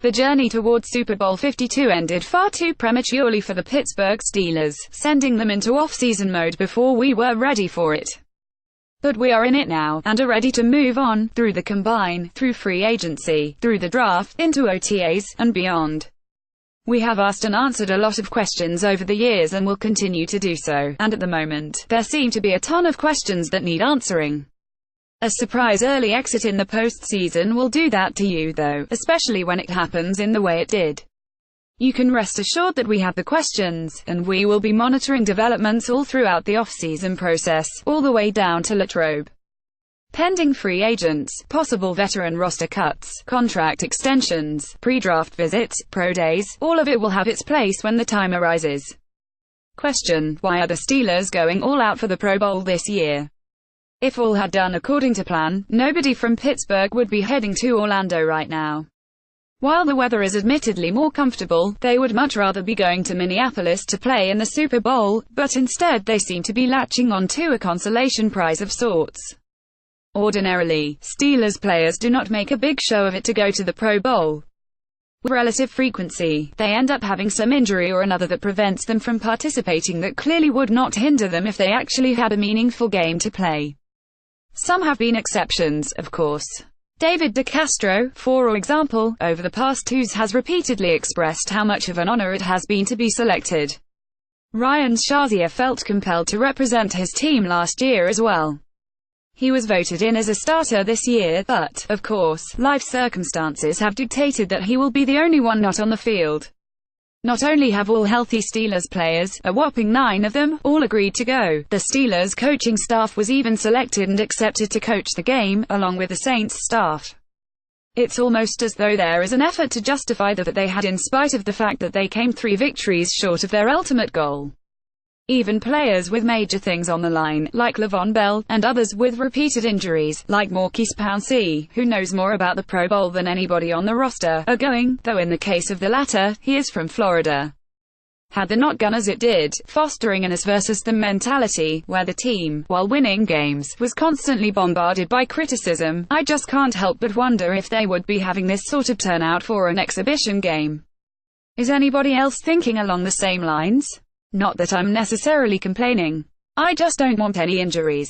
The journey towards Super Bowl 52 ended far too prematurely for the Pittsburgh Steelers, sending them into off-season mode before we were ready for it. But we are in it now, and are ready to move on, through the combine, through free agency, through the draft, into OTAs, and beyond. We have asked and answered a lot of questions over the years and will continue to do so, and at the moment, there seem to be a ton of questions that need answering. A surprise early exit in the postseason will do that to you though, especially when it happens in the way it did. You can rest assured that we have the questions, and we will be monitoring developments all throughout the off-season process, all the way down to Latrobe. Pending free agents, possible veteran roster cuts, contract extensions, pre-draft visits, pro days, all of it will have its place when the time arises. Question: why are the Steelers going all out for the Pro Bowl this year? If all had done according to plan, nobody from Pittsburgh would be heading to Orlando right now. While the weather is admittedly more comfortable, they would much rather be going to Minneapolis to play in the Super Bowl, but instead they seem to be latching on to a consolation prize of sorts. Ordinarily, Steelers players do not make a big show of it to go to the Pro Bowl. With relative frequency, they end up having some injury or another that prevents them from participating that clearly would not hinder them if they actually had a meaningful game to play. Some have been exceptions, of course. David DeCastro, for example, over the past 2 years has repeatedly expressed how much of an honor it has been to be selected. Ryan Shazier felt compelled to represent his team last year as well. He was voted in as a starter this year, but, of course, life circumstances have dictated that he will be the only one not on the field. Not only have all healthy Steelers players, a whopping 9 of them, all agreed to go, the Steelers coaching staff was even selected and accepted to coach the game, along with the Saints staff. It's almost as though there is an effort to justify that they had in spite of the fact that they came 3 victories short of their ultimate goal. Even players with major things on the line, like Le'Veon Bell, and others with repeated injuries, like Maurkice Pouncey, who knows more about the Pro Bowl than anybody on the roster, are going, though in the case of the latter, he is from Florida. Had the not gone as it did, fostering an us versus them mentality, where the team, while winning games, was constantly bombarded by criticism, I just can't help but wonder if they would be having this sort of turnout for an exhibition game. Is anybody else thinking along the same lines? Not that I'm necessarily complaining. I just don't want any injuries.